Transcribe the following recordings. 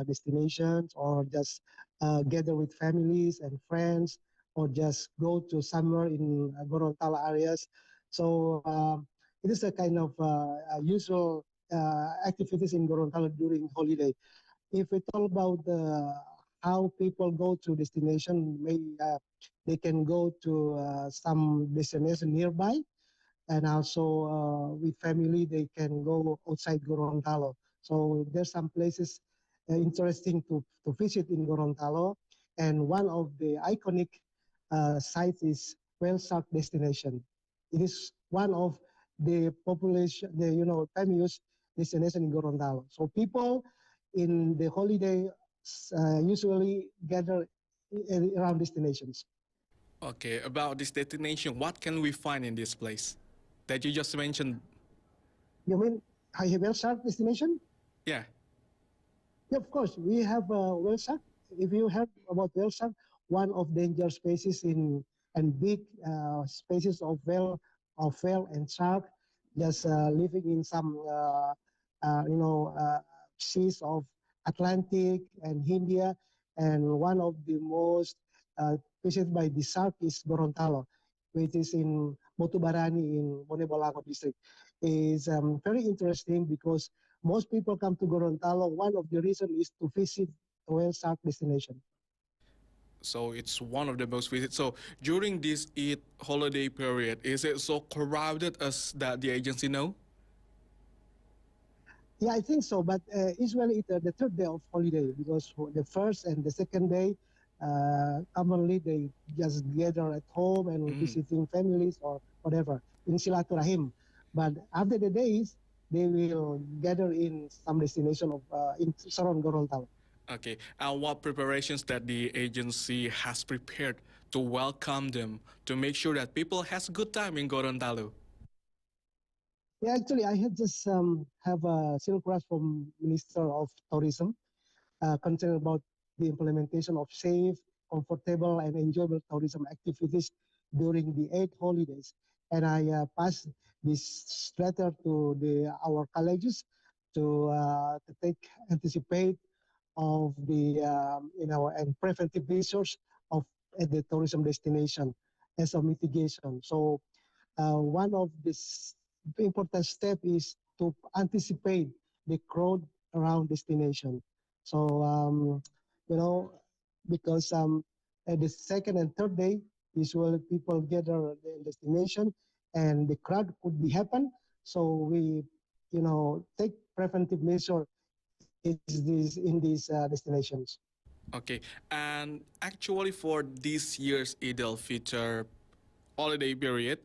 destinations, or just gather with families and friends, or just go to somewhere in Gorontalo areas. So it is a kind of usual activities in Gorontalo during holiday. If we talk about how people go to destination, they can go to some destination nearby, and also with family they can go outside Gorontalo. So there's some places interesting to visit in Gorontalo, and one of the iconic sites is whale shark destination. It is one of the population, the famous destination in Gorontalo. So people in the holiday usually gather around destinations. Okay, about this destination, what can we find in this place that you just mentioned? You mean whale shark destination? Yeah. Yeah, of course, we have whale shark. If you heard about whale shark, one of danger species in and big species of whale and shark, just living in some seas of Atlantic and India, and one of the most visited by the shark is Gorontalo, which is in Motubarani in Bonebolanggo district. Is very interesting because most people come to Gorontalo. One of the reasons is to visit whale shark destination. So it's one of the most visited. So during this Eid holiday period, is it so crowded as that the agency know? Yeah, I think so. But usually it's the third day of holiday, because for the first and the second day, commonly they just gather at home and visiting families or whatever in Silaturahim. But after the days, they will gather in some destination of in surround Gorontalo. Okay, and what preparations that the agency has prepared to welcome them, to make sure that people has good time in Gorontalo? Yeah, actually, I had just have a circular from Minister of Tourism concerned about the implementation of safe, comfortable, and enjoyable tourism activities during the Eid holidays. And I passed this letter to our colleges to take anticipate of the and preventive measures of at the tourism destination as a mitigation. So one of this important step is to anticipate the crowd around destination. So because at the second and third day, usually people gather at the destination, and the crowd could be happen. So we, take preventive measure in these destinations. Okay, and actually for this year's Eid al-Fitr holiday period,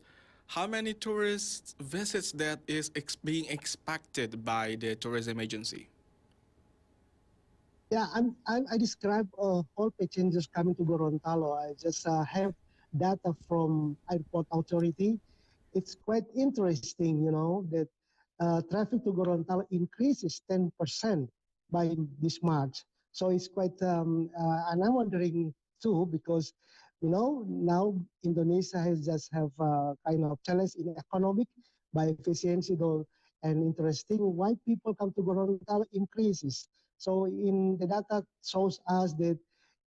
how many tourist visits that is being expected by the tourism agency? Yeah, I describe all passengers coming to Gorontalo. I just have data from airport authority. It's quite interesting, that traffic to Gorontalo increases 10% by this March. So it's quite, and I'm wondering too, because, now Indonesia has just have kind of challenge in economic by efficiency though, and interesting why people come to Gorontalo increases. So in the data shows us that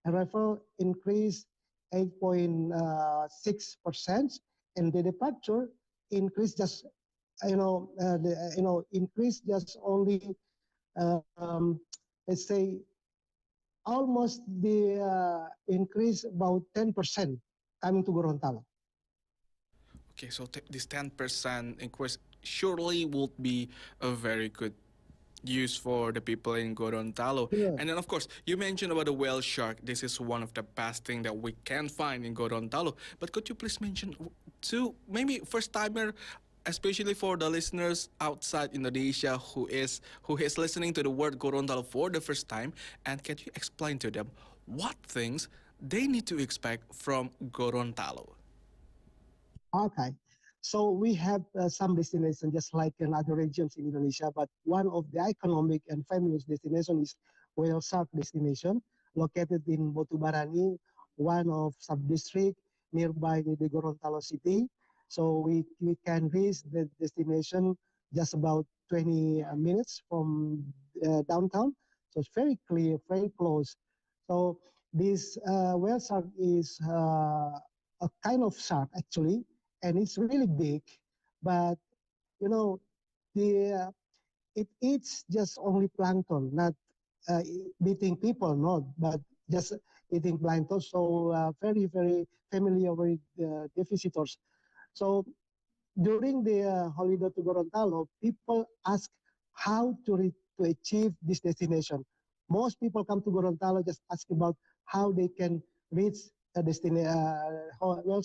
arrival increased 8.6%, and the departure increased just increased just only let's say almost the increase about 10% coming to Gorontalo. Okay, so this 10% increase surely would be a very good use for the people in Gorontalo. Yeah. And then, of course, you mentioned about the whale shark. This is one of the best things that we can find in Gorontalo. But could you please mention to maybe first timer, especially for the listeners outside Indonesia who is listening to the word Gorontalo for the first time, and can you explain to them what things they need to expect from Gorontalo? Okay. So we have some destinations just like in other regions in Indonesia, but one of the economic and famous destinations is whale shark destination, located in Botubarani, one of sub-district nearby the Gorontalo city. So we can reach the destination just about 20 minutes from downtown. So it's very clear, very close. So this whale shark is a kind of shark actually, and it's really big, but you know the it eats just only plankton, not eating people, not, but just eating plankton. So very, very familiar with the visitors. So during the holiday to Gorontalo, people ask how to achieve this destination. Most people come to Gorontalo just ask about how they can reach a destination, well,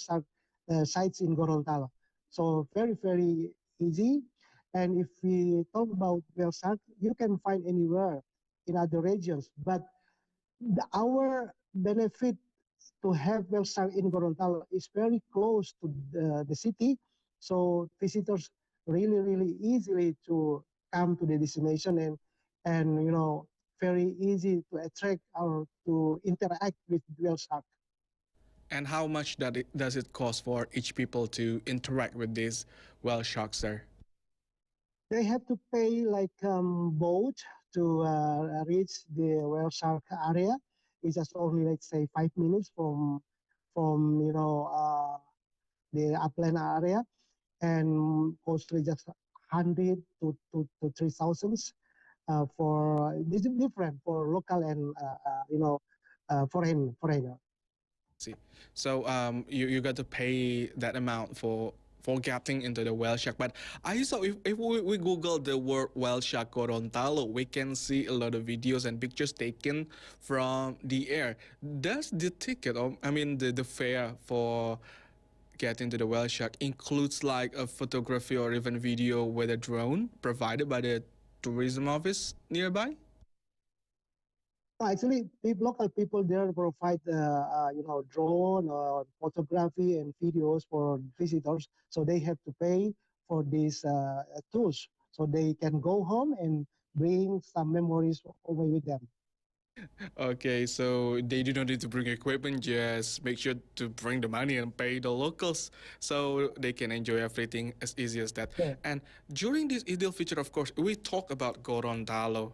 sites in Gorontalo. So very, very easy. And if we talk about Welsart, you can find anywhere in other regions. But our benefit to have Welsart in Gorontalo is very close to the city. So visitors really, really easily to come to the destination and very easy to attract or to interact with Welsart. And how much does it cost for each people to interact with these whale sharks there? They have to pay like boat to reach the whale shark area. It's just only, let's say, 5 minutes from the upland area, and costly just 100 to 3,000 for this is different for local and foreigner. See, so you got to pay that amount for getting into the whale shark. But I saw if we Google the word whale shark Gorontalo, we can see a lot of videos and pictures taken from the air. Does the ticket, or I mean the fare for getting to the whale shark includes like a photography or even video with a drone provided by the tourism office nearby? Actually, local people there provide, drone or photography and videos for visitors. So they have to pay for these tools, so they can go home and bring some memories away with them. Okay, so they do not need to bring equipment, just make sure to bring the money and pay the locals so they can enjoy everything as easy as that. Yeah. And during this Idil Fitr, of course, we talk about Gorontalo.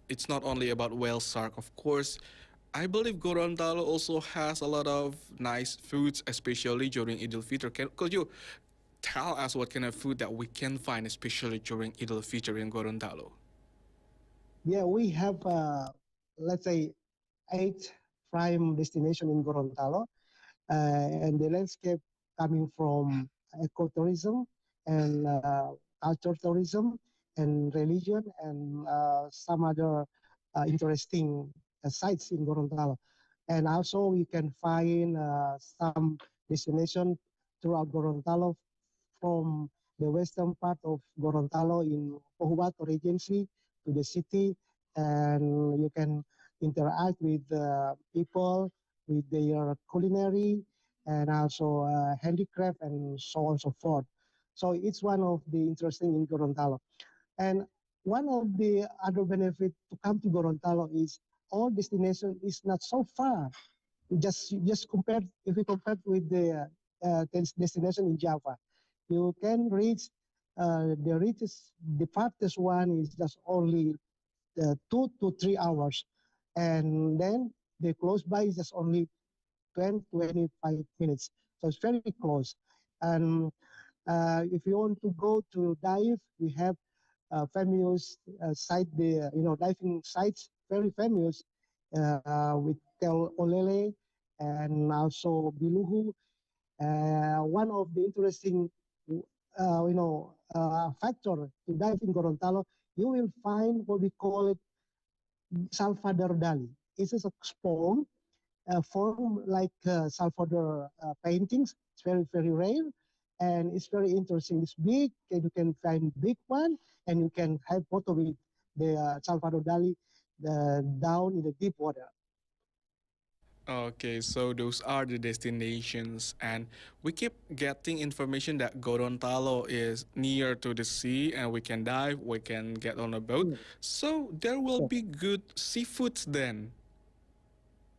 It's not only about whale shark, of course. I believe Gorontalo also has a lot of nice foods, especially during Idil Fitr. Could you tell us what kind of food that we can find, especially during Idil Fitr in Gorontalo? Yeah, we have, let's say, 8 prime destination in Gorontalo, and the landscape coming from ecotourism and culture tourism and religion and some other interesting sites in Gorontalo. And also we can find some destination throughout Gorontalo from the western part of Gorontalo in Pohuwato Regency to the city, and you can interact with people, with their culinary, and also handicraft, and so on and so forth. So it's one of the interesting in Gorontalo. And one of the other benefit to come to Gorontalo is all destination is not so far. Just compare, if we compare with the destination in Java, you can reach the farthest one is just only 2 to 3 hours, and then the close by is just only 20, 25 minutes. So it's very close. And if you want to go to dive, we have famous site, the diving sites, very famous with Tel Olele and also Biluhu. One of the interesting, factor to dive in Gorontalo, you will find what we call it Salvador Dali. It's a sponge form like Salvador paintings. It's very, very rare, and it's very interesting. It's big, and you can find big one, and you can have photo with the Salvador Dali down in the deep water. Okay, so those are the destinations, and we keep getting information that Gorontalo is near to the sea, and we can dive, we can get on a boat. Mm. So there will Yeah. be good seafoods then.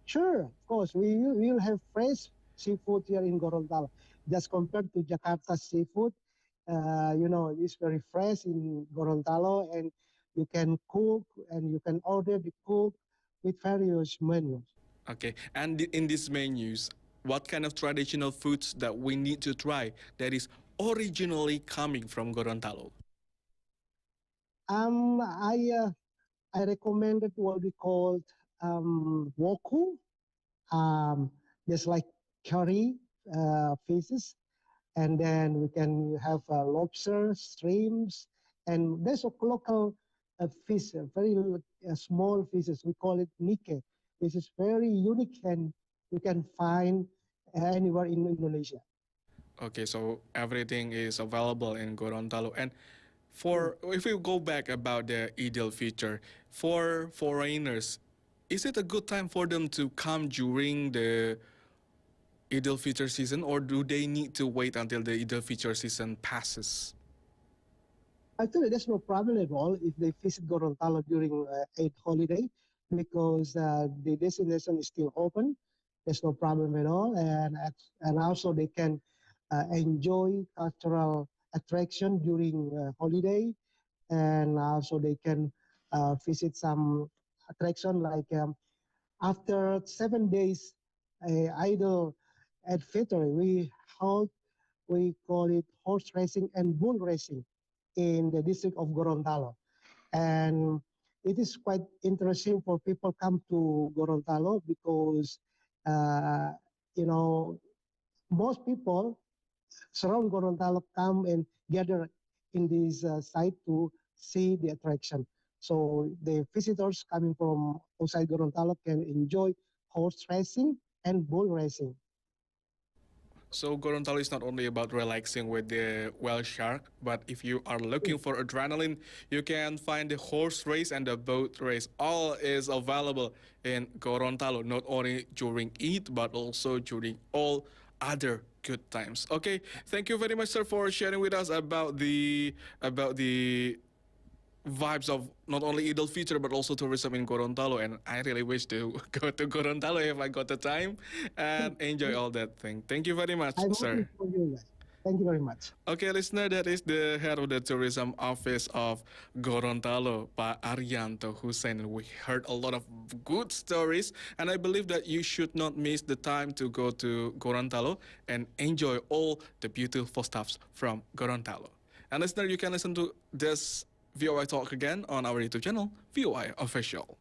Sure, of course. We will have fresh seafood here in Gorontalo. Just compared to Jakarta seafood, it's very fresh in Gorontalo, and you can cook and you can order the cook with various menus. Okay, and in these menus, what kind of traditional foods that we need to try that is originally coming from Gorontalo? Um, I uh, I recommended what we called woku, um, just like curry fishes, and then we can have lobster, shrimps, and there's a local fish, very small fishes. We call it nike. This is very unique, and you can find anywhere in Indonesia. Okay, so everything is available in Gorontalo. And Mm. for if we go back about the Idil feature, for foreigners, is it a good time for them to come during the Idil feature season, or do they need to wait until the Idil feature season passes? Actually, there's no problem at all if they visit Gorontalo during Eid holiday because the destination is still open. There's no problem at all, and also they can enjoy cultural attraction during holiday, and also they can visit some attraction like after 7 days idle at Fitr, we call it horse racing and bull racing in the district of Gorontalo. And it is quite interesting for people come to Gorontalo because, uh, you know, most people surround Gorontalo come and gather in this site to see the attraction. So the visitors coming from outside Gorontalo can enjoy horse racing and bull racing. So Gorontalo is not only about relaxing with the whale shark, but if you are looking for adrenaline, you can find the horse race and the boat race. All is available in Gorontalo, not only during Eid, but also during all other good times. Okay, thank you very much, sir, for sharing with us about the vibes of not only Idul Fitr but also tourism in Gorontalo. And I really wish to go to Gorontalo if I got the time and enjoy all that thing. Thank you very much, I'm sir. waiting for you guys. Thank you very much. Okay, listener, that is the head of the tourism office of Gorontalo, Pak Aryanto Husain. And we heard a lot of good stories, and I believe that you should not miss the time to go to Gorontalo and enjoy all the beautiful stuffs from Gorontalo. And listener, you can listen to this VOI talk again on our YouTube channel, VOI Official.